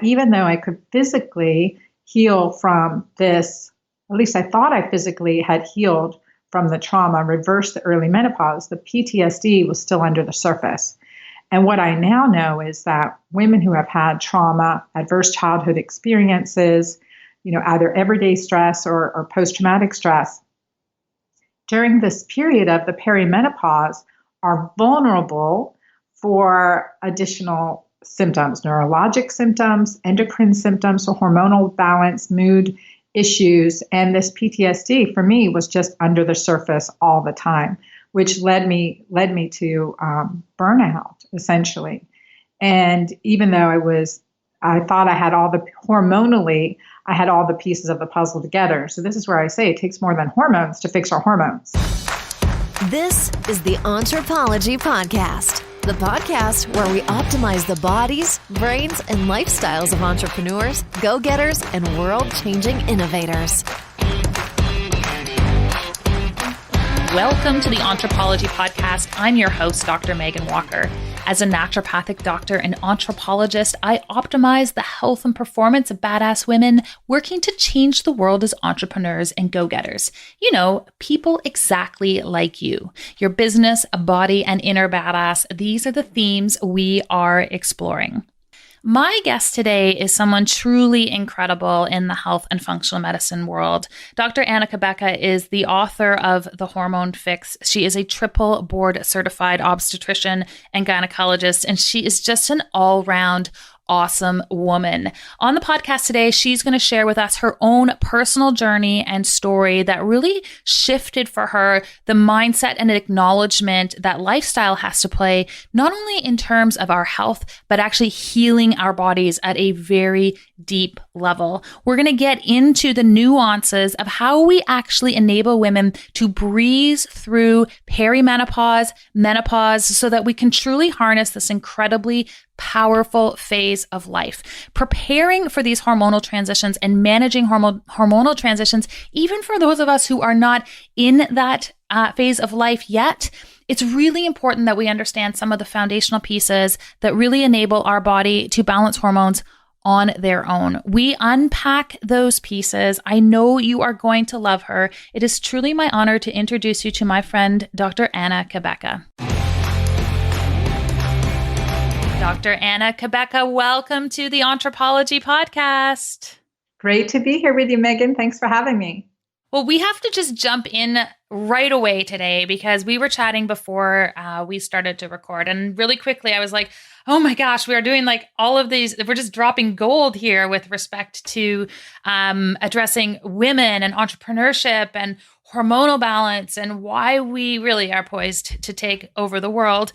even though I could physically heal from this, at least I thought I physically had healed from the trauma, reversed the early menopause, the PTSD was still under the surface. And what I now know is that women who have had trauma, adverse childhood experiences, either everyday stress or post-traumatic stress, during this period of the perimenopause are vulnerable for additional symptoms, neurologic symptoms, endocrine symptoms, so hormonal balance, mood issues. And this PTSD for me was just under the surface all the time, which led me to burnout, essentially. And even though I thought I had hormonally, I had all the pieces of the puzzle together. So this is where I say it takes more than hormones to fix our hormones. This is the Anthropology Podcast, the podcast where we optimize the bodies, brains, and lifestyles of entrepreneurs, go-getters, and world-changing innovators. Welcome to the Anthropology Podcast. I'm your host, Dr. Megan Walker. As a naturopathic doctor and anthropologist, I optimize the health and performance of badass women working to change the world as entrepreneurs and go-getters. People exactly like you. Your business, body, and inner badass, these are the themes we are exploring. My guest today is someone truly incredible in the health and functional medicine world. Dr. Anna Cabeca is the author of the Hormone Fix. She is a triple board certified obstetrician and gynecologist, and she is just an all-round awesome woman. On the podcast today, she's going to share with us her own personal journey and story that really shifted for her the mindset and acknowledgement that lifestyle has to play, not only in terms of our health, but actually healing our bodies at a very deep level. We're going to get into the nuances of how we actually enable women to breeze through perimenopause, menopause, so that we can truly harness this incredibly powerful phase of life. Preparing for these hormonal transitions and managing hormonal transitions, even for those of us who are not in that phase of life yet, it's really important that we understand some of the foundational pieces that really enable our body to balance hormones on their own. We unpack those pieces. I know you are going to love her. It is truly my honor to introduce you to my friend, Dr. Anna Cabeca. Dr. Anna Cabeca, welcome to the Anthropology Podcast. Great to be here with you, Megan. Thanks for having me. Well, we have to just jump in right away today because we were chatting before we started to record. And really quickly, I was like, oh my gosh, we are doing like all of these. We're just dropping gold here with respect to addressing women and entrepreneurship and hormonal balance and why we really are poised to take over the world.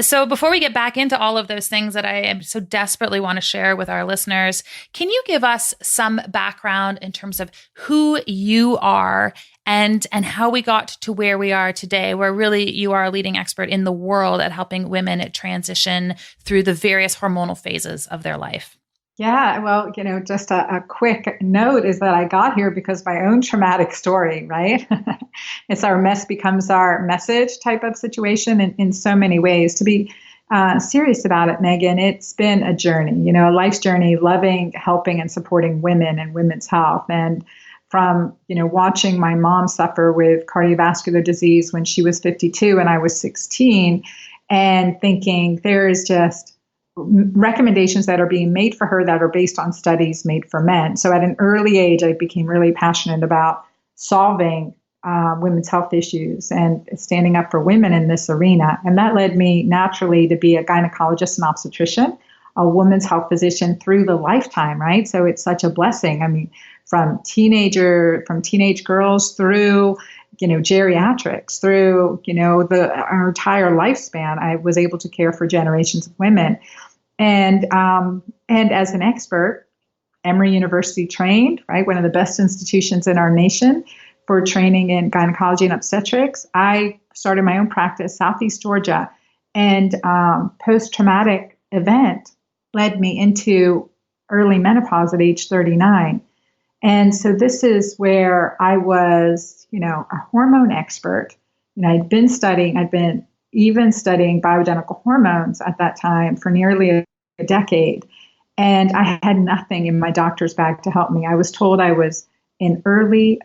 So before we get back into all of those things that I so desperately want to share with our listeners, can you give us some background in terms of who you are and how we got to where we are today, where really you are a leading expert in the world at helping women transition through the various hormonal phases of their life? Yeah, well, just a quick note is that I got here because my own traumatic story, right? It's our mess becomes our message type of situation in so many ways. To be serious about it, Megan, it's been a journey, a life's journey, loving, helping, and supporting women and women's health. And from, watching my mom suffer with cardiovascular disease when she was 52 and I was 16, and thinking there is just recommendations that are being made for her that are based on studies made for men. So at an early age, I became really passionate about solving women's health issues and standing up for women in this arena. And that led me naturally to be a gynecologist and obstetrician, a women's health physician through the lifetime, right? So it's such a blessing. I mean, from teenage girls through geriatrics, through, our entire lifespan, I was able to care for generations of women. And as an expert, Emory University trained, right, one of the best institutions in our nation for training in gynecology and obstetrics. I started my own practice, Southeast Georgia, and post-traumatic event led me into early menopause at age 39. And so this is where I was, a hormone expert. I'd been even studying bioidentical hormones at that time for nearly a decade. And I had nothing in my doctor's bag to help me. I was told I was in early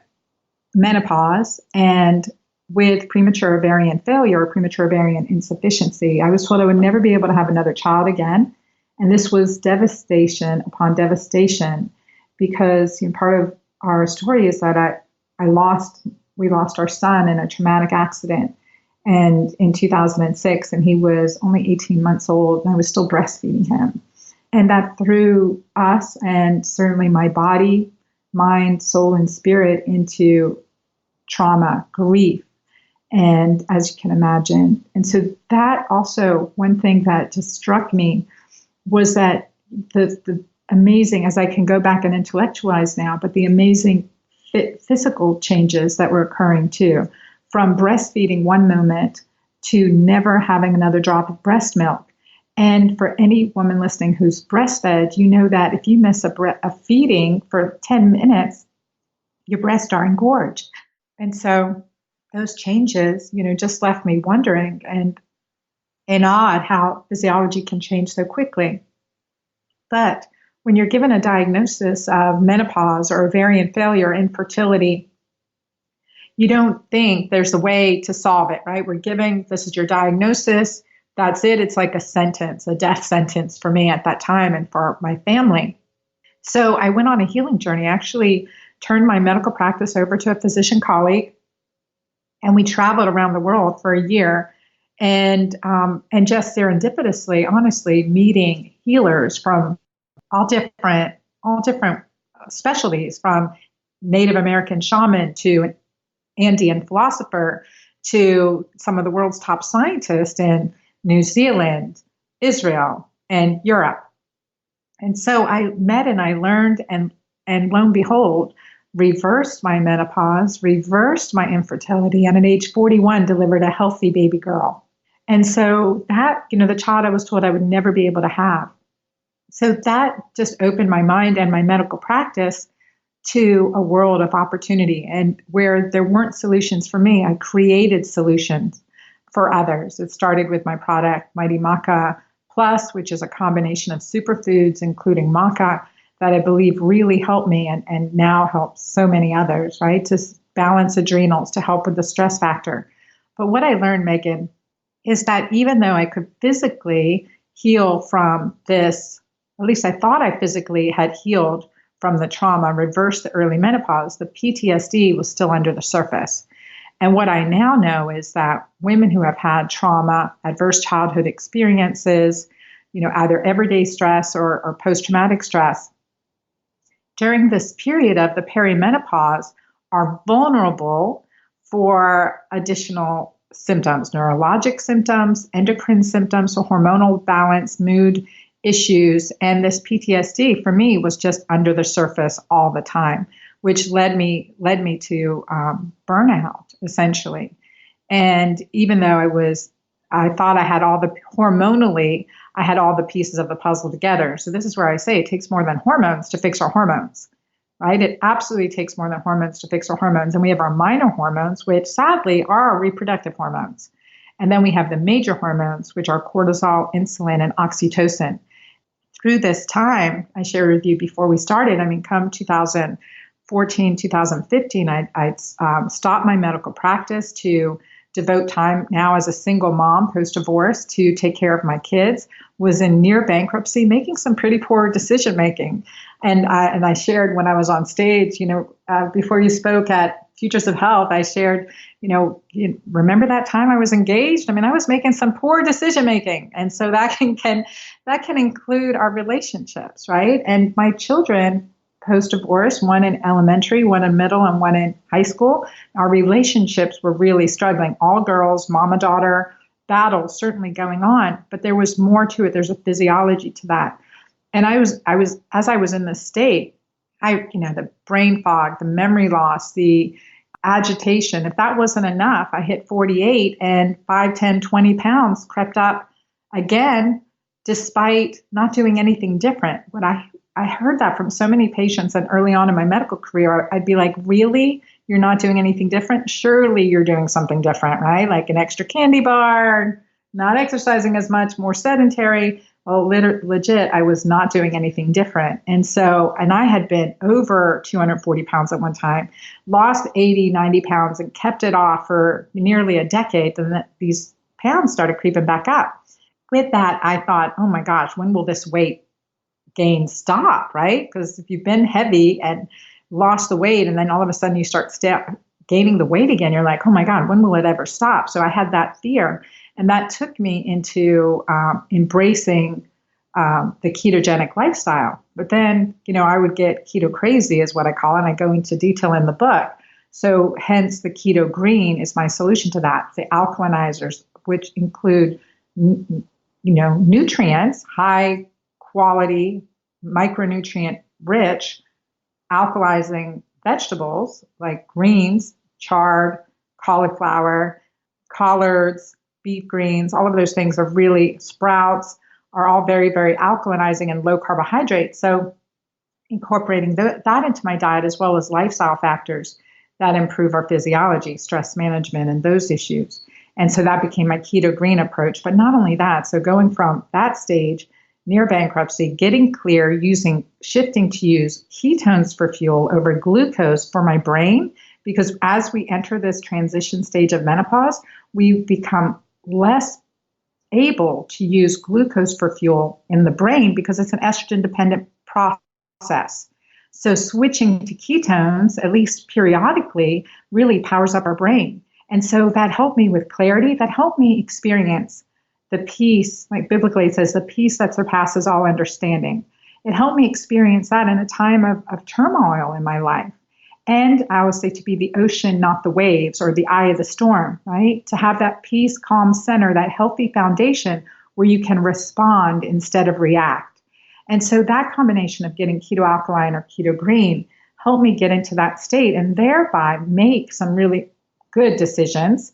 menopause and with premature ovarian failure or premature ovarian insufficiency. I was told I would never be able to have another child again. And this was devastation upon devastation because part of our story is that we lost our son in a traumatic accident and in 2006, and he was only 18 months old, and I was still breastfeeding him. And that threw us and certainly my body, mind, soul, and spirit into trauma, grief, and as you can imagine. And so that also, one thing that just struck me was that the amazing, as I can go back and intellectualize now, but the amazing physical changes that were occurring too, from breastfeeding one moment to never having another drop of breast milk. And for any woman listening who's breastfed, you know that if you miss a feeding for 10 minutes, your breasts are engorged. And so those changes, just left me wondering and awed how physiology can change so quickly. But when you're given a diagnosis of menopause or ovarian failure, infertility, you don't think there's a way to solve it, right? This is your diagnosis. That's it. It's like a sentence, a death sentence for me at that time and for my family. So I went on a healing journey. I actually turned my medical practice over to a physician colleague, and we traveled around the world for a year, and just serendipitously, honestly, meeting healers from all different specialties, from Native American shaman to an Andean philosopher to some of the world's top scientists in New Zealand, Israel, and Europe. And so I met and I learned, and lo and behold, reversed my menopause, reversed my infertility, and at age 41 delivered a healthy baby girl. And so that, the child I was told I would never be able to have. So that just opened my mind and my medical practice to a world of opportunity. And where there weren't solutions for me, I created solutions for others. It started with my product, Mighty Maca Plus, which is a combination of superfoods, including maca, that I believe really helped me and now helps so many others, right? To balance adrenals, to help with the stress factor. But what I learned, Megan, is that even though I could physically heal from this, at least I thought I physically had healed from the trauma, reversed the early menopause, the PTSD was still under the surface. And what I now know is that women who have had trauma, adverse childhood experiences, either everyday stress or post-traumatic stress, during this period of the perimenopause are vulnerable for additional symptoms, neurologic symptoms, endocrine symptoms, so hormonal balance, mood issues. And this PTSD for me was just under the surface all the time, which led me to burnout, essentially. And even though I thought I had hormonally, I had all the pieces of the puzzle together. So this is where I say it takes more than hormones to fix our hormones, right? It absolutely takes more than hormones to fix our hormones. And we have our minor hormones, which sadly are our reproductive hormones. And then we have the major hormones, which are cortisol, insulin, and oxytocin. Through this time, I shared with you before we started, come 2014, 2015, I stopped my medical practice to devote time now as a single mom post-divorce to take care of my kids, was in near bankruptcy, making some pretty poor decision making. And I shared when I was on stage, before you spoke at Futures of Health, I shared, remember that time I was engaged? I was making some poor decision making. And so that can include our relationships, right? And my children post-divorce, one in elementary, one in middle, and one in high school, our relationships were really struggling. All girls, mama-daughter battle certainly going on, but there was more to it. There's a physiology to that. And as I was in this state, the brain fog, the memory loss, the agitation, if that wasn't enough, I hit 48 and 5, 10, 20 pounds crept up again, despite not doing anything different. But I heard that from so many patients, and early on in my medical career, I'd be like, really? You're not doing anything different? Surely you're doing something different, right? Like an extra candy bar, not exercising as much, more sedentary. Well, legit, I was not doing anything different. And I had been over 240 pounds at one time, lost 80, 90 pounds and kept it off for nearly a decade. And these pounds started creeping back up. With that, I thought, oh my gosh, when will this weight gain stop, right? Because if you've been heavy and lost the weight and then all of a sudden you start gaining the weight again, you're like, oh my God, when will it ever stop? So I had that fear. And that took me into embracing the ketogenic lifestyle. But then, I would get keto-crazy is what I call it. And I go into detail in the book. So hence the Keto-Green is my solution to that. The alkalinizers, which include, nutrients, high quality, micronutrient rich, alkalizing vegetables like greens, chard, cauliflower, collards, beef greens, all of those things are really, sprouts are all very, very alkalinizing and low carbohydrate. So incorporating that into my diet, as well as lifestyle factors that improve our physiology, stress management, and those issues. And so that became my Keto-Green approach. But not only that, so going from that stage, near bankruptcy, getting clear, shifting to use ketones for fuel over glucose for my brain, because as we enter this transition stage of menopause, we become less able to use glucose for fuel in the brain because it's an estrogen-dependent process. So switching to ketones, at least periodically, really powers up our brain. And so that helped me with clarity, that helped me experience the peace, like biblically it says, the peace that surpasses all understanding. It helped me experience that in a time of turmoil in my life. And I always say to be the ocean, not the waves, or the eye of the storm, right? To have that peace, calm center, that healthy foundation where you can respond instead of react. And so that combination of getting keto alkaline or Keto-Green helped me get into that state and thereby make some really good decisions,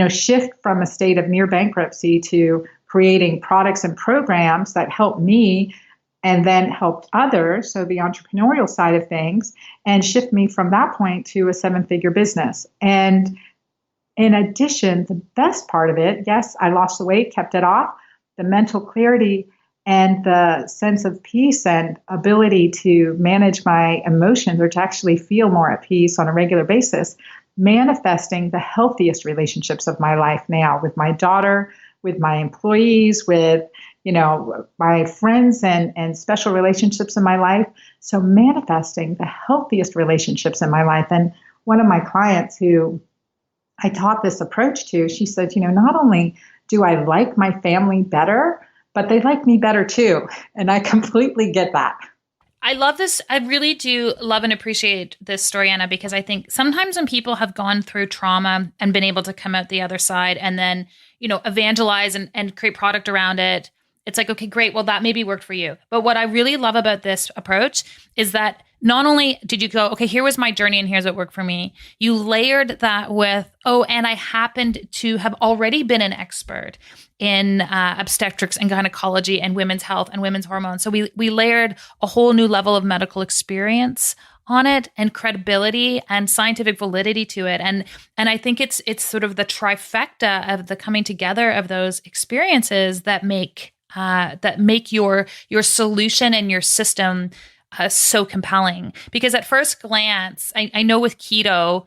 shift from a state of near bankruptcy to creating products and programs that help me and then helped others, so the entrepreneurial side of things, and shift me from that point to a 7-figure business. And in addition, the best part of it, yes, I lost the weight, kept it off, the mental clarity and the sense of peace and ability to manage my emotions or to actually feel more at peace on a regular basis, manifesting the healthiest relationships of my life now with my daughter, with my employees, with my friends and special relationships in my life. So manifesting the healthiest relationships in my life. And one of my clients who I taught this approach to, she said, not only do I like my family better, but they like me better too. And I completely get that. I love this. I really do love and appreciate this story, Anna, because I think sometimes when people have gone through trauma and been able to come out the other side and then, evangelize and create product around it, it's like, okay, great. Well, that maybe worked for you. But what I really love about this approach is that not only did you go, okay, here was my journey and here's what worked for me, you layered that with, and I happened to have already been an expert in obstetrics and gynecology and women's health and women's hormones. So we layered a whole new level of medical experience on it and credibility and scientific validity to it. And I think it's sort of the trifecta of the coming together of those experiences that make your solution and your system so compelling. Because at first glance, I know with keto,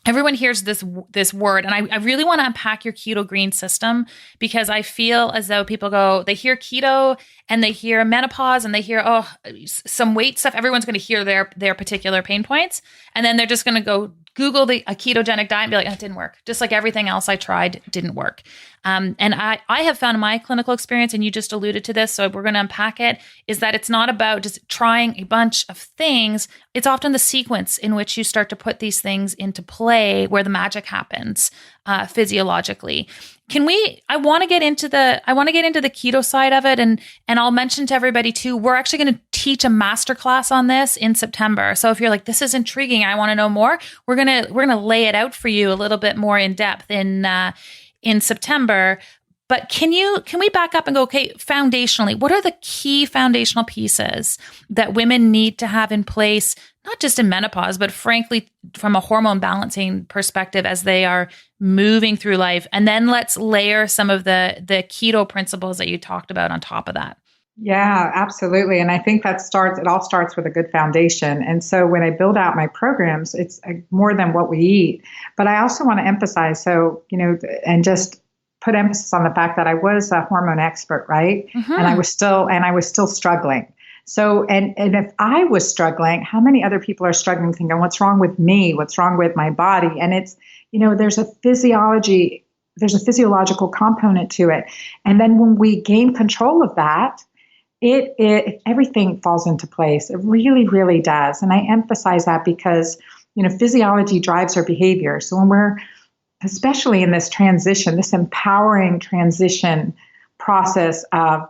everyone hears this word, and I really want to unpack your Keto-Green system, because I feel as though people they hear keto and they hear menopause and they hear, some weight stuff. Everyone's going to hear their particular pain points. And then they're just going to go Google a ketogenic diet and be like, it didn't work. Just like everything else I tried didn't work. And I have found in my clinical experience, and you just alluded to this, so we're going to unpack it, is that it's not about just trying a bunch of things. It's often the sequence in which you start to put these things into play where the magic happens physiologically. I want to get into the keto side of it, and I'll mention to everybody too, we're actually going to teach a masterclass on this in September. So if you're like, this is intriguing, I want to know more, we're going to lay it out for you a little bit more in depth in September. But can we back up and go, okay, foundationally, what are the key foundational pieces that women need to have in place, not just in menopause, but frankly, from a hormone balancing perspective as they are moving through life? And then let's layer some of the keto principles that you talked about on top of that. Yeah, absolutely. And I think it all starts with a good foundation. And so when I build out my programs, it's more than what we eat. But I also want to emphasize, and just put emphasis on the fact that I was a hormone expert, right? Mm-hmm. And I was still struggling. So, and if I was struggling, how many other people are struggling thinking, what's wrong with me? What's wrong with my body? And it's, there's a physiological component to it. And then when we gain control of that, it everything falls into place. It really, really does. And I emphasize that because, physiology drives our behavior. So when we're, especially in this transition, this empowering transition process of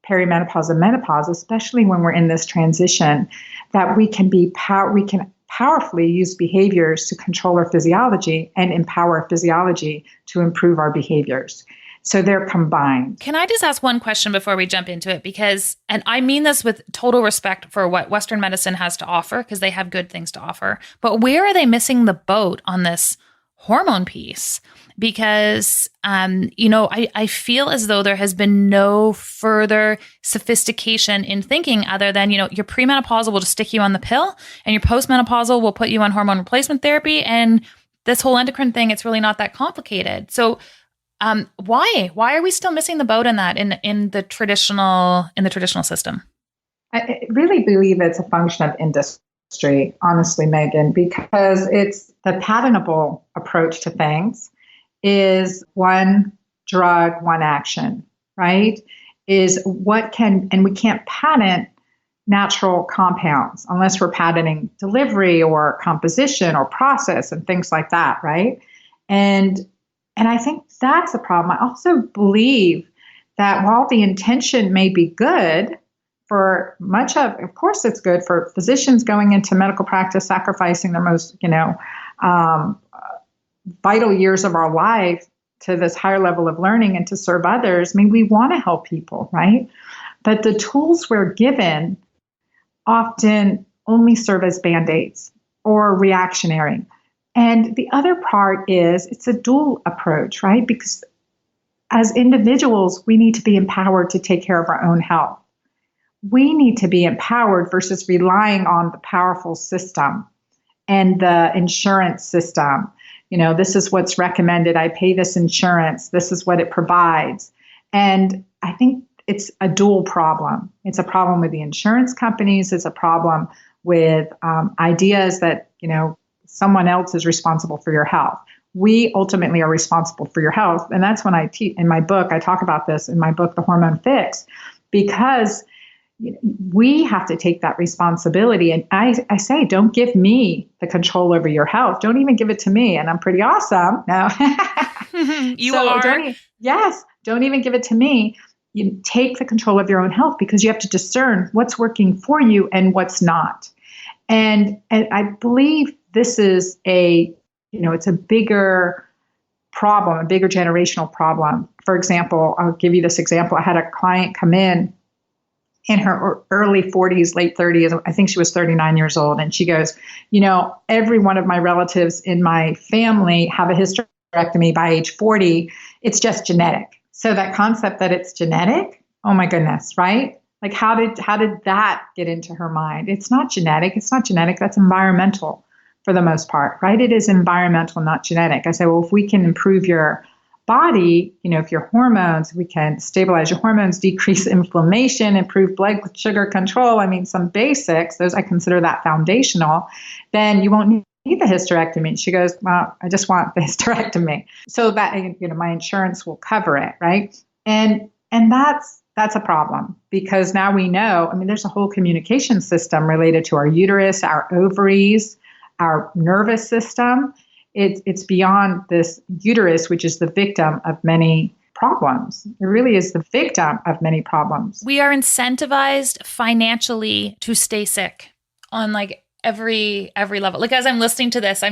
perimenopause and menopause, especially when we're in this transition, that we can powerfully use behaviors to control our physiology and empower physiology to improve our behaviors. So they're combined. Can I just ask one question before we jump into it? Because, and I mean this with total respect for what Western medicine has to offer, because they have good things to offer, but where are they missing the boat on this hormone piece? Because, I feel as though there has been no further sophistication in thinking other than, your premenopausal will just stick you on the pill and your postmenopausal will put you on hormone replacement therapy. And this whole endocrine thing, it's really not that complicated. So why are we still missing the boat in that in the traditional system? I really believe it's a function of industry, honestly, Megan, because it's the patentable approach to things is one drug, one action, right? And we can't patent natural compounds unless we're patenting delivery or composition or process and things like that, right? And I think that's a problem. I also believe that while the intention may be good for of course it's good for physicians going into medical practice, sacrificing their most, vital years of our life to this higher level of learning and to serve others. I mean, we want to help people, right? But the tools we're given often only serve as Band-Aids or reactionary. And the other part is it's a dual approach, right? Because as individuals, we need to be empowered to take care of our own health. We need to be empowered versus relying on the powerful system and the insurance system. This is what's recommended. I pay this insurance. This is what it provides. And I think it's a dual problem. It's a problem with the insurance companies. It's a problem with ideas that, someone else is responsible for your health. We ultimately are responsible for your health. And that's when I teach in my book, I talk about this in my book, The Hormone Fix, because we have to take that responsibility. And I say, don't give me the control over your health. Don't even give it to me. And I'm pretty awesome. No. You are. Don't even give it to me. You take the control of your own health because you have to discern what's working for you and what's not. And I believe this is it's a bigger problem, a bigger generational problem. For example, I'll give you this example. I had a client come in her early 40s, late 30s. I think she was 39 years old. And she goes, every one of my relatives in my family have a hysterectomy by age 40. It's just genetic. So that concept that it's genetic, oh my goodness, right? Like how did that get into her mind? It's not genetic. That's environmental for the most part, right? It is environmental, not genetic. I say, well, if we can improve your body, if your hormones, we can stabilize your hormones, decrease inflammation, improve blood sugar control. I mean, some basics, those I consider that foundational, then you won't need the hysterectomy. She goes, well, I just want the hysterectomy so that, my insurance will cover it. Right. And that's a problem because now we know, there's a whole communication system related to our uterus, our ovaries, our nervous system. It's beyond this uterus, which is the victim of many problems. It really is the victim of many problems. We are incentivized financially to stay sick on every level. Like as I'm listening to this,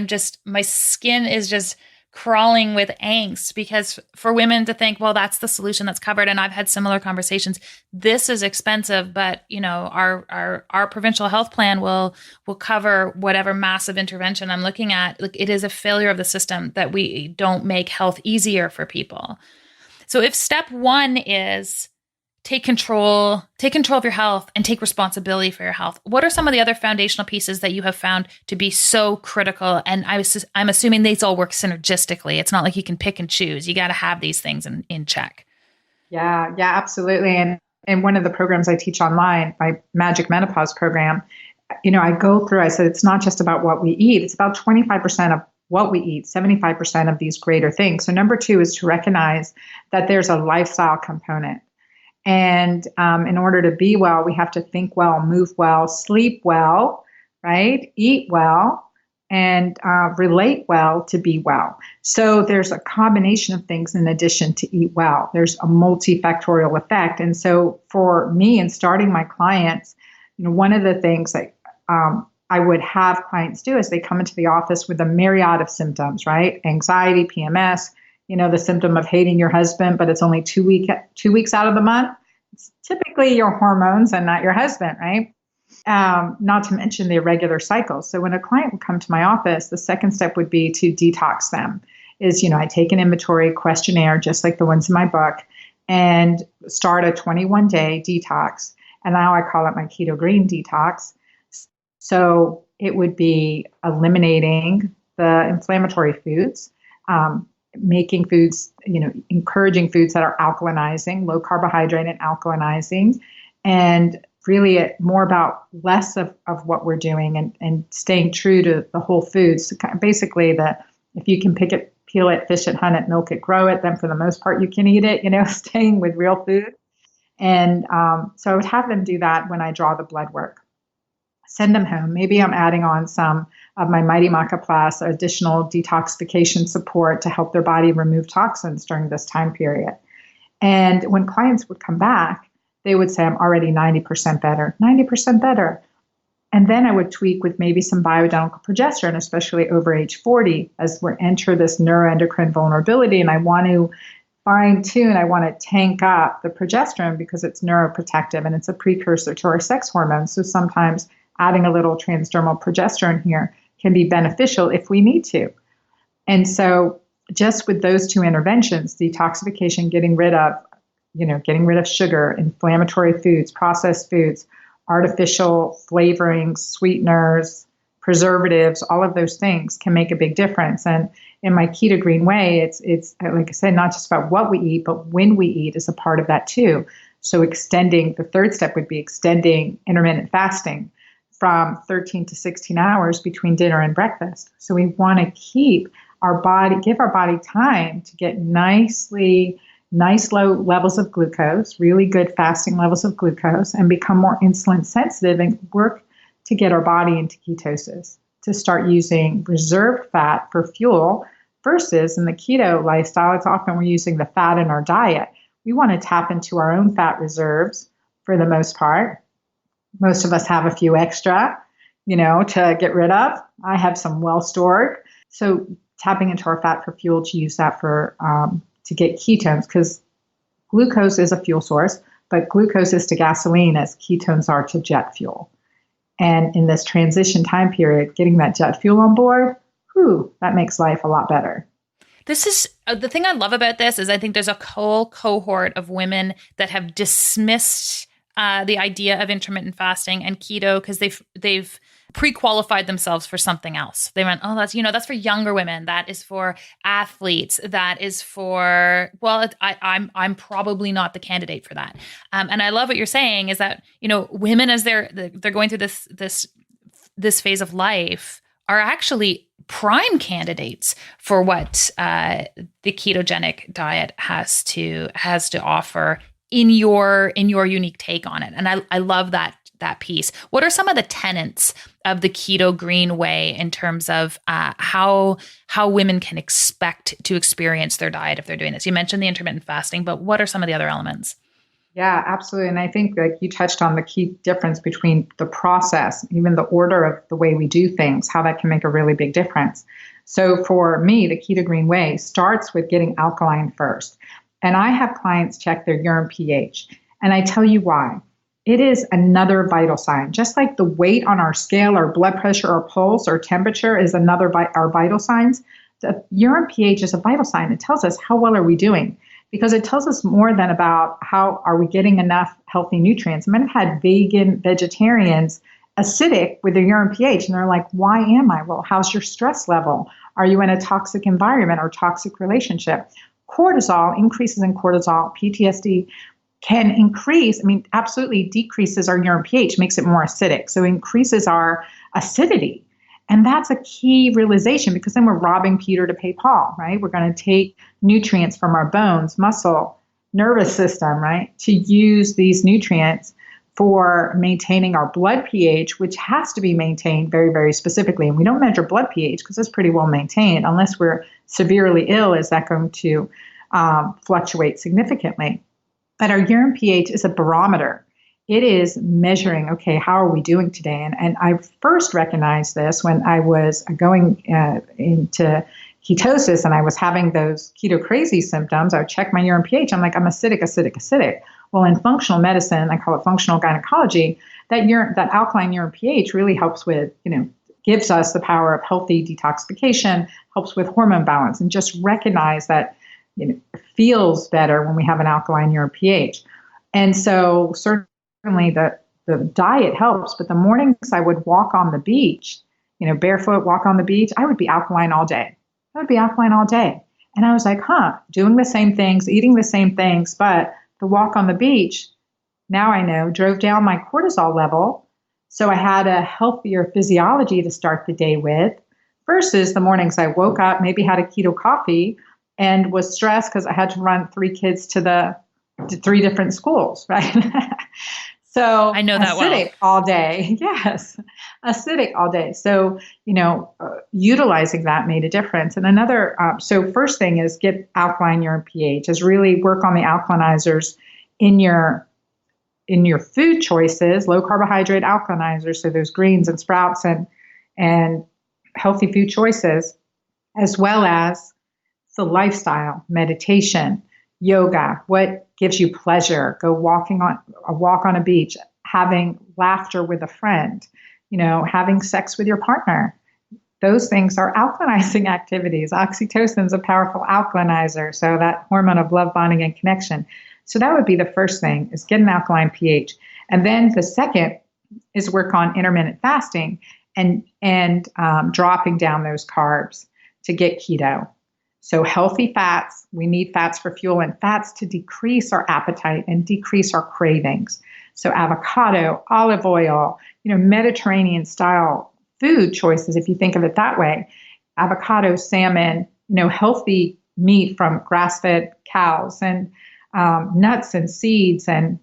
my skin is just crawling with angst, because for women to think, well, that's the solution that's covered. And I've had similar conversations. This is expensive, but our provincial health plan will cover whatever massive intervention I'm looking at. Like, it is a failure of the system that we don't make health easier for people. So if step one is take control of your health and take responsibility for your health, what are some of the other foundational pieces that you have found to be so critical? And I'm assuming these all work synergistically. It's not like you can pick and choose. You got to have these things in check. Yeah, absolutely. And one of the programs I teach online, my Magic Menopause program, I said, it's not just about what we eat. It's about 25% of what we eat, 75% of these greater things. So number 2 is to recognize that there's a lifestyle component. And in order to be well, we have to think well, move well, sleep well, right? Eat well, and relate well to be well. So there's a combination of things in addition to eat well. There's a multifactorial effect. And so for me in starting my clients, one of the things that I would have clients do is they come into the office with a myriad of symptoms, right? Anxiety, PMS, the symptom of hating your husband, but it's only 2 weeks out of the month. It's typically your hormones and not your husband, right? Not to mention the irregular cycles. So when a client would come to my office, the second step would be to detox them. I take an inventory questionnaire, just like the ones in my book, and start a 21-day detox. And now I call it my Keto-Green detox. So it would be eliminating the inflammatory foods, making foods, encouraging foods that are alkalinizing, low carbohydrate and alkalinizing, and really more about less of what we're doing and staying true to the whole foods. Basically, if you can pick it, peel it, fish it, hunt it, milk it, grow it, then for the most part you can eat it, staying with real food. And so I would have them do that when I draw the blood work. Send them home. Maybe I'm adding on some of my Mighty Maca Plus, additional detoxification support to help their body remove toxins during this time period. And when clients would come back, they would say, I'm already 90% better, 90% better. And then I would tweak with maybe some bioidentical progesterone, especially over age 40, as we enter this neuroendocrine vulnerability. And I want to fine tune, I want to tank up the progesterone because it's neuroprotective and it's a precursor to our sex hormones. So sometimes adding a little transdermal progesterone here can be beneficial if we need to. And so just with those 2 interventions, detoxification, getting rid of sugar, inflammatory foods, processed foods, artificial flavorings, sweeteners, preservatives, all of those things can make a big difference. And in my Keto-Green way, it's like I said, not just about what we eat, but when we eat is a part of that too. So the third step would be extending intermittent fasting from 13 to 16 hours between dinner and breakfast. So we want to give our body time to get nice low levels of glucose, really good fasting levels of glucose, and become more insulin sensitive and work to get our body into ketosis, to start using reserved fat for fuel versus in the keto lifestyle, it's often we're using the fat in our diet. We want to tap into our own fat reserves for the most part. Most of us have a few extra, to get rid of. I have some well stored. So tapping into our fat for fuel to use that for to get ketones, because glucose is a fuel source, but glucose is to gasoline as ketones are to jet fuel. And in this transition time period, getting that jet fuel on board, that makes life a lot better. This is the thing I love about this is I think there's a whole cohort of women that have dismissed the idea of intermittent fasting and keto because they've pre-qualified themselves for something else. They went, oh, that's for younger women. That is for athletes. That is for, I'm probably not the candidate for that. And I love what you're saying is that, women as they're going through this phase of life are actually prime candidates for what the ketogenic diet has to offer in your unique take on it. And I love that piece. What are some of the tenets of the Keto-Green way in terms of how women can expect to experience their diet if they're doing this? You mentioned the intermittent fasting, but what are some of the other elements? Yeah, absolutely. And I think like you touched on the key difference between the process, even the order of the way we do things, how that can make a really big difference. So for me, the Keto-Green way starts with getting alkaline first. And I have clients check their urine pH. And I tell you why. It is another vital sign. Just like the weight on our scale, our blood pressure, our pulse, our temperature is another our vital signs. The urine pH is a vital sign. It tells us how well are we doing, because it tells us more than about how are we getting enough healthy nutrients. I mean, I've had vegetarians acidic with their urine pH, and they're like, why am I? Well, how's your stress level? Are you in a toxic environment or toxic relationship? Cortisol, increases in cortisol, PTSD can increase, absolutely decreases our urine pH, makes it more acidic. So increases our acidity. And that's a key realization, because then we're robbing Peter to pay Paul, right? We're going to take nutrients from our bones, muscle, nervous system, right, to use these nutrients for maintaining our blood pH, which has to be maintained very, very specifically. And we don't measure blood pH because it's pretty well maintained. Unless we're severely ill, is that going to fluctuate significantly? But our urine pH is a barometer. It is measuring, okay, how are we doing today? And I first recognized this when I was going into ketosis and I was having those keto-crazy symptoms. I would check my urine pH. I'm like, I'm acidic. Well, in functional medicine, I call it functional gynecology, that alkaline urine pH really helps with, gives us the power of healthy detoxification, helps with hormone balance, and just recognize that it feels better when we have an alkaline urine pH. And so certainly the diet helps, but the mornings I would walk on the beach, barefoot, walk on the beach, I would be alkaline all day. And I was like, doing the same things, eating the same things, but the walk on the beach, now I know, drove down my cortisol level. So I had a healthier physiology to start the day with, versus the mornings I woke up, maybe had a keto coffee, and was stressed because I had to run 3 kids to 3 different schools, right? So I know that acidic all day. Yes, acidic all day. So, utilizing that made a difference. And another, so first thing is get alkaline urine pH, is really work on the alkalinizers in your food choices, low carbohydrate alkalinizers. So those greens and sprouts and healthy food choices, as well as the lifestyle, meditation, yoga, what gives you pleasure, go walk on a beach, having laughter with a friend, having sex with your partner. Those things are alkalinizing activities. Oxytocin is a powerful alkalinizer, so that hormone of love, bonding, and connection. So that would be the first thing, is get an alkaline pH. And then the second is work on intermittent fasting and dropping down those carbs to get keto. So healthy fats, we need fats for fuel, and fats to decrease our appetite and decrease our cravings. So avocado, olive oil, Mediterranean style food choices, if you think of it that way, avocado, salmon, healthy meat from grass-fed cows, and nuts and seeds, and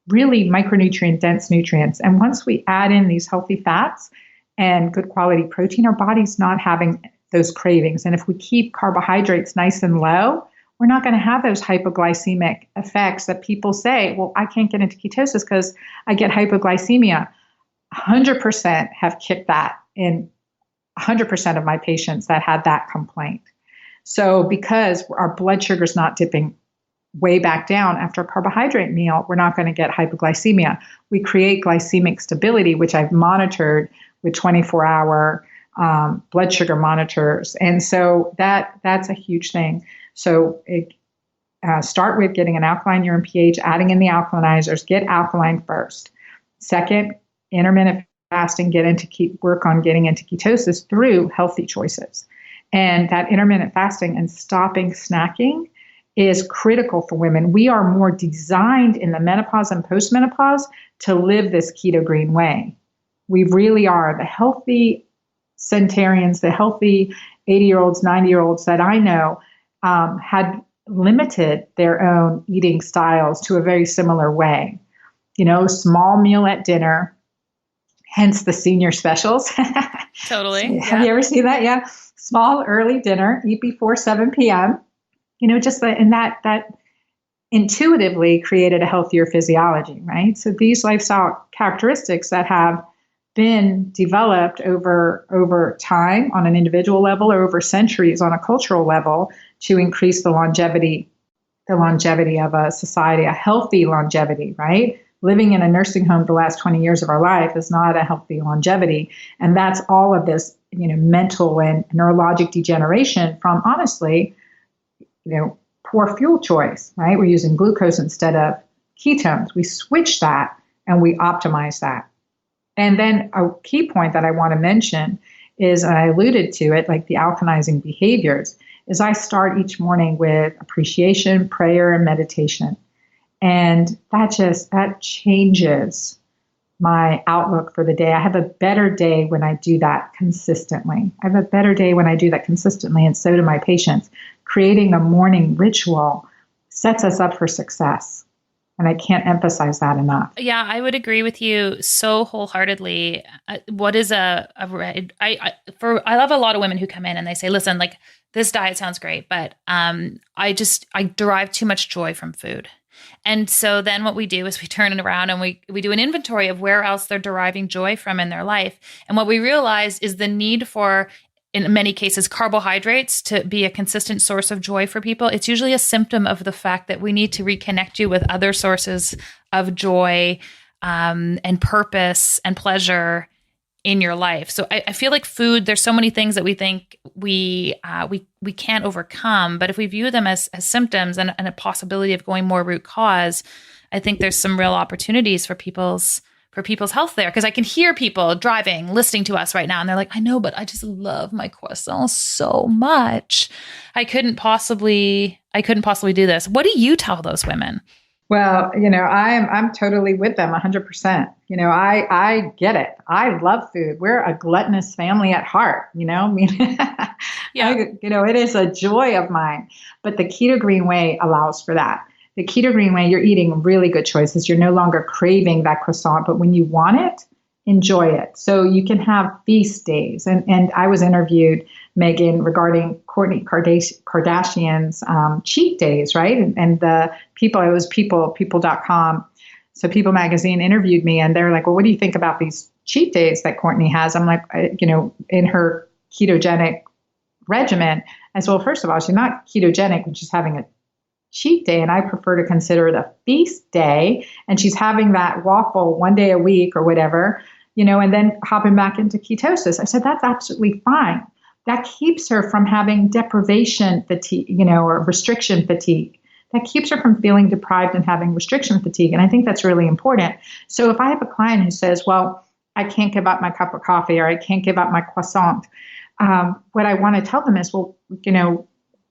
really micronutrient dense nutrients. And once we add in these healthy fats and good quality protein, our body's not having those cravings. And if we keep carbohydrates nice and low, we're not going to have those hypoglycemic effects that people say, well, I can't get into ketosis because I get hypoglycemia. 100% have kicked that in 100% of my patients that had that complaint. So because our blood sugar is not dipping way back down after a carbohydrate meal, we're not going to get hypoglycemia. We create glycemic stability, which I've monitored with 24-hour blood sugar monitors. And so that's a huge thing. So start with getting an alkaline urine pH, adding in the alkalinizers, get alkaline first. Second, intermittent fasting, work on getting into ketosis through healthy choices. And that intermittent fasting and stopping snacking is critical for women. We are more designed in the menopause and postmenopause to live this Keto-Green way. We really are. The healthy centenarians, the healthy 80-year-olds, 90-year-olds that I know had limited their own eating styles to a very similar way. Small meal at dinner, hence the senior specials. Totally. Have you ever seen that? Yeah. Small early dinner, eat before 7 p.m. Just that intuitively created a healthier physiology, right? So these lifestyle characteristics that have been developed over time on an individual level or over centuries on a cultural level to increase the longevity of a society, a healthy longevity, right? Living in a nursing home the last 20 years of our life is not a healthy longevity. And that's all of this, mental and neurologic degeneration from, honestly, poor fuel choice, right? We're using glucose instead of ketones. We switch that and we optimize that. And then a key point that I want to mention is, and I alluded to it, like the alkalizing behaviors, is I start each morning with appreciation, prayer, and meditation. And that changes my outlook for the day. I have a better day when I do that consistently. And so do my patients. Creating a morning ritual sets us up for success. And I can't emphasize that enough. Yeah, I would agree with you so wholeheartedly. What is I love a lot of women who come in and they say, listen, like this diet sounds great, but I derive too much joy from food. And so then what we do is we turn it around and we do an inventory of where else they're deriving joy from in their life. And what we realize is the need for, in many cases, carbohydrates to be a consistent source of joy for people. It's usually a symptom of the fact that we need to reconnect you with other sources of joy and purpose and pleasure in your life. So I feel like food, there's so many things that we think we can't overcome, but if we view them as symptoms and a possibility of going more root cause, I think there's some real opportunities for people's health there. Because I can hear people driving, listening to us right now, and they're like, I know, but I just love my croissant so much. I couldn't possibly do this. What do you tell those women? Well, I'm totally with them 100%. I get it. I love food. We're a gluttonous family at heart, Yeah. It is a joy of mine, but the Keto-Green way allows for that. The Keto-Green way, you're eating really good choices. You're no longer craving that croissant, but when you want it, enjoy it. So you can have feast days. And I was interviewed, Megan, regarding Kourtney Kardashian's cheat days, right? And the people.com. So People Magazine interviewed me and they're like, well, what do you think about these cheat days that Kourtney has? I'm like, in her ketogenic regimen. I said, well, first of all, she's not ketogenic when she's having a cheat day, and I prefer to consider it a feast day, and she's having that waffle one day a week or whatever, and then hopping back into ketosis. I said, that's absolutely fine. That keeps her from having deprivation fatigue, or restriction fatigue. That keeps her from feeling deprived and having restriction fatigue. And I think that's really important. So if I have a client who says, well, I can't give up my cup of coffee or I can't give up my croissant, what I want to tell them is, well,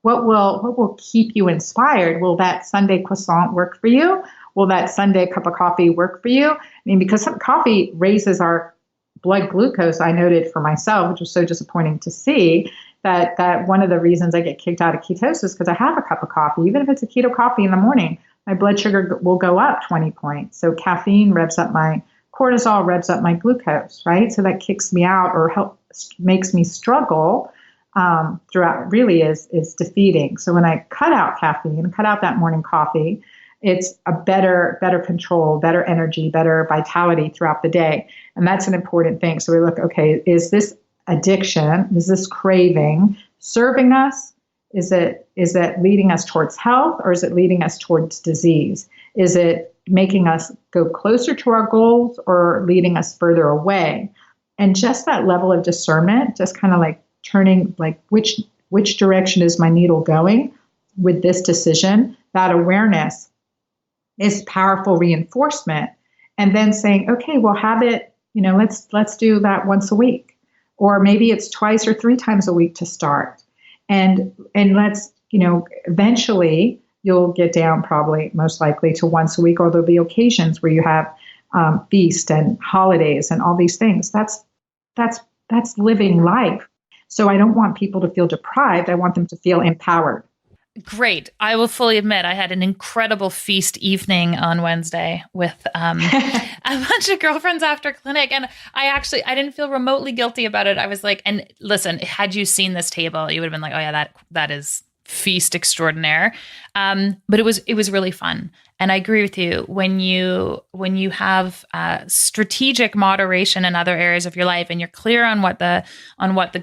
what will keep you inspired? Will that Sunday croissant work for you? Will that Sunday cup of coffee work for you? I mean, because coffee raises our blood glucose, I noted for myself, which was so disappointing to see, that one of the reasons I get kicked out of ketosis because I have a cup of coffee, even if it's a keto coffee in the morning, my blood sugar will go up 20 points. So caffeine revs up my cortisol, revs up my glucose, right? So that kicks me out or makes me struggle throughout. Really is defeating. So when I cut out caffeine and cut out that morning coffee, it's a better control, better energy, better vitality throughout the day. And that's an important thing. So we look, okay, is this addiction, is this craving serving us? Is it leading us towards health, or is it leading us towards disease? Is it making us go closer to our goals or leading us further away? And just that level of discernment, just kind of like turning, like which direction is my needle going with this decision, that awareness is powerful reinforcement. And then saying, okay, we'll have it, let's do that once a week, or maybe it's twice or 3 times a week to start. And let's, eventually you'll get down probably most likely to once a week, or there'll be occasions where you have feast and holidays and all these things. That's living life. So I don't want people to feel deprived. I want them to feel empowered. Great. I will fully admit I had an incredible feast evening on Wednesday with a bunch of girlfriends after clinic. And I didn't feel remotely guilty about it. I was like, and listen, had you seen this table, you would have been like, oh yeah, that is feast extraordinaire. But it was really fun. And I agree with you. When you have strategic moderation in other areas of your life, and you're clear on what the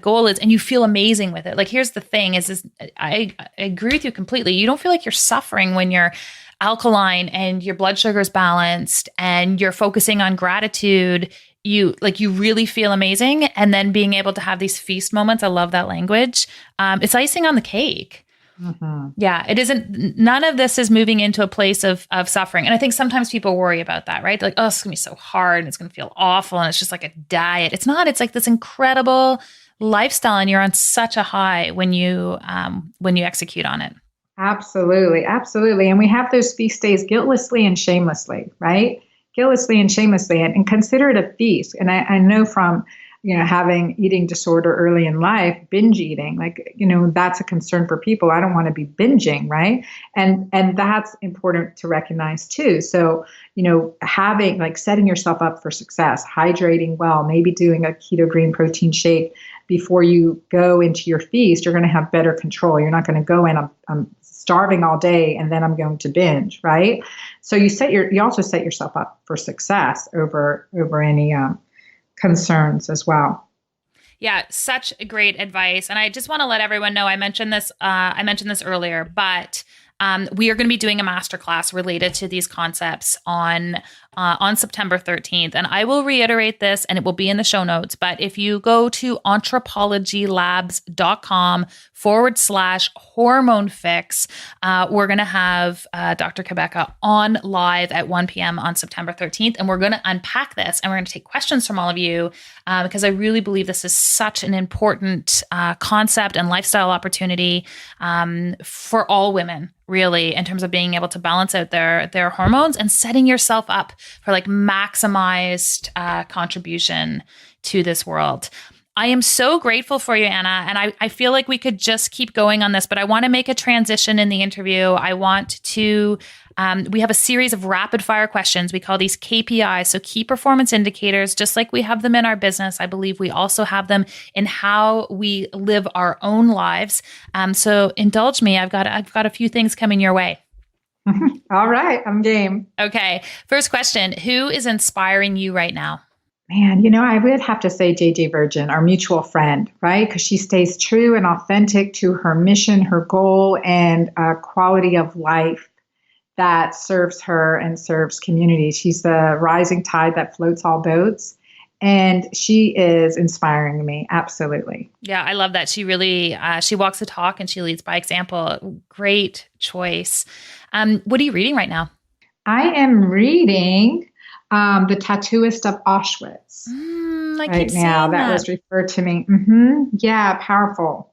goal is, and you feel amazing with it. Like, here's the thing: is I agree with you completely. You don't feel like you're suffering when you're alkaline and your blood sugar is balanced and you're focusing on gratitude. You really feel amazing. And then being able to have these feast moments. I love that language. It's icing on the cake. Mm-hmm. Yeah, it isn't. None of this is moving into a place of suffering. And I think sometimes people worry about that, right? Like, oh, it's gonna be so hard and it's gonna feel awful. And it's just like a diet. It's not. It's like this incredible lifestyle. And you're on such a high when you execute on it. Absolutely. Absolutely. And we have those feast days guiltlessly and shamelessly, right? Guiltlessly and shamelessly, and consider it a feast. And I know from, having eating disorder early in life, binge eating, that's a concern for people. I don't want to be binging, right? And that's important to recognize too. So, having setting yourself up for success, hydrating well, maybe doing a Keto-Green protein shake before you go into your feast, you're going to have better control. You're not going to go in, I'm starving all day and then I'm going to binge, right? So you also set yourself up for success over any concerns as well. Yeah, such great advice. And I just want to let everyone know, I mentioned this earlier, but we are going to be doing a masterclass related to these concepts on September 13th. And I will reiterate this, and it will be in the show notes. But if you go to anthropologylabs.com/hormone fix, we're going to have Dr. Cabeca on live at 1 p.m. on September 13th. And we're going to unpack this, and we're going to take questions from all of you because I really believe this is such an important concept and lifestyle opportunity for all women, really, in terms of being able to balance out their hormones and setting yourself up for maximized contribution to this world. I am so grateful for you, Anna. And I feel like we could just keep going on this, but I want to make a transition in the interview. I want to, we have a series of rapid fire questions. We call these KPIs. So key performance indicators, just like we have them in our business. I believe we also have them in how we live our own lives. So indulge me. I've got a few things coming your way. All right. I'm game. Okay. First question. Who is inspiring you right now? Man, I would have to say JJ Virgin, our mutual friend, right? Because she stays true and authentic to her mission, her goal, and quality of life that serves her and serves community. She's the rising tide that floats all boats. And she is inspiring me. Absolutely. Yeah, I love that. She really, she walks the talk and she leads by example. Great choice. What are you reading right now? I am reading The Tattooist of Auschwitz. Right now, that was referred to me. Mm-hmm. Yeah, powerful.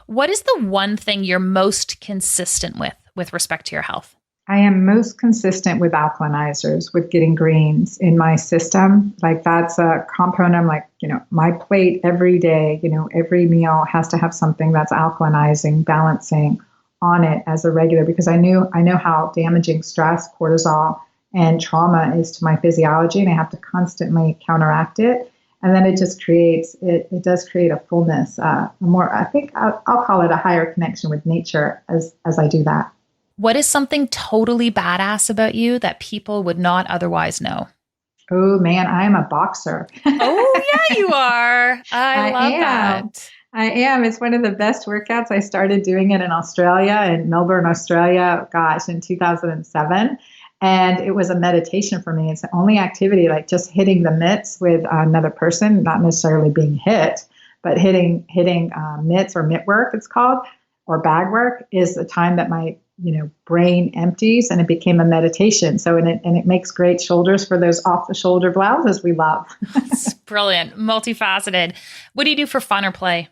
What is the one thing you're most consistent with respect to your health? I am most consistent with alkalinizers, with getting greens in my system. That's a component. I'm my plate every day, every meal has to have something that's alkalinizing, balancing on it as a regular, because I know how damaging stress, cortisol, and trauma is to my physiology, and I have to constantly counteract it. And then it just creates, it does create a fullness, I think I'll call it a higher connection with nature as I do that. What is something totally badass about you that people would not otherwise know? Oh man, I am a boxer. Oh yeah, you are. I love that. I am. It's one of the best workouts. I started doing it in Australia, in Melbourne, Australia, in 2007. And it was a meditation for me. It's the only activity, just hitting the mitts with another person, not necessarily being hit, but hitting mitts or mitt work, it's called, or bag work, is the time that my brain empties, and it became a meditation. So, and it makes great shoulders for those off the shoulder blouses we love. It's brilliant. Multifaceted. What do you do for fun or play?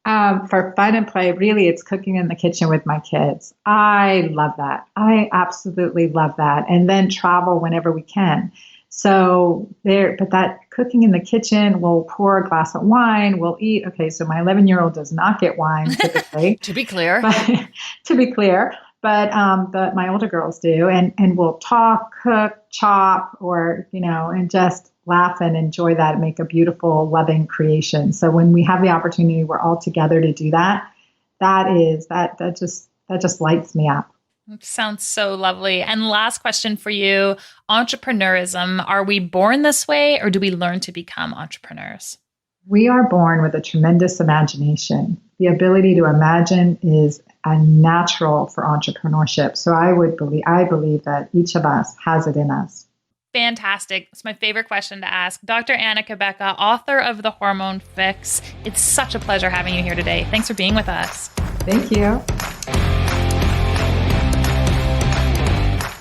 For fun and play, really, it's cooking in the kitchen with my kids. I love that. I absolutely love that. And then travel whenever we can. So but that cooking in the kitchen, we'll pour a glass of wine, we'll eat. Okay, so my 11-year-old does not get wine typically. To be clear. But my older girls do, and we'll talk, cook, chop, or and just laugh and enjoy that and make a beautiful, loving creation. So when we have the opportunity, we're all together to do that. that just lights me up. Sounds so lovely. And last question for you, entrepreneurism, are we born this way or do we learn to become entrepreneurs? We are born with a tremendous imagination. The ability to imagine is a natural for entrepreneurship. So I believe that each of us has it in us. Fantastic. It's my favorite question to ask. Dr. Anna Cabeca, author of the Hormone Fix. It's such a pleasure having you here today. Thanks for being with us. Thank you.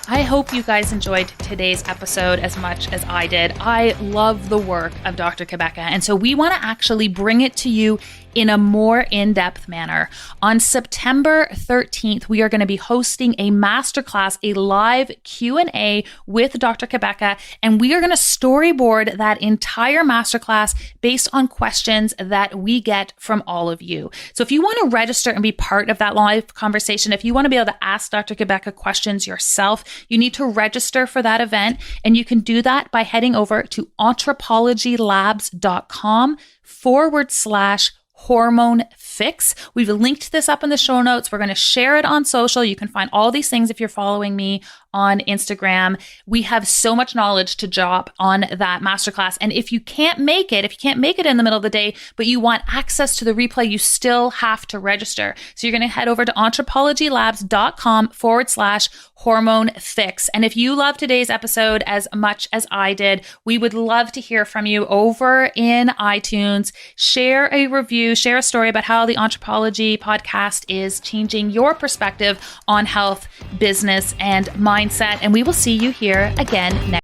I hope you guys enjoyed today's episode as much as I did. I love the work of Dr. Cabeca, and so we want to actually bring it to you in a more in-depth manner. On September 13th, we are going to be hosting a masterclass, a live Q&A with Dr. Cabeca, and we are going to storyboard that entire masterclass based on questions that we get from all of you. So if you want to register and be part of that live conversation, if you want to be able to ask Dr. Cabeca questions yourself, you need to register for that event, and you can do that by heading over to anthropologylabs.com/Hormone Fix. We've linked this up in the show notes. We're going to share it on social. You can find all these things if you're following me on Instagram. We have so much knowledge to drop on that masterclass. And if you can't make it in the middle of the day, but you want access to the replay, you still have to register. So you're going to head over to anthropologylabs.com/Hormone Fix. And if you love today's episode as much as I did, we would love to hear from you over in iTunes. Share a review, share a story about how the Anthropology podcast is changing your perspective on health, business, and mindset. And we will see you here again next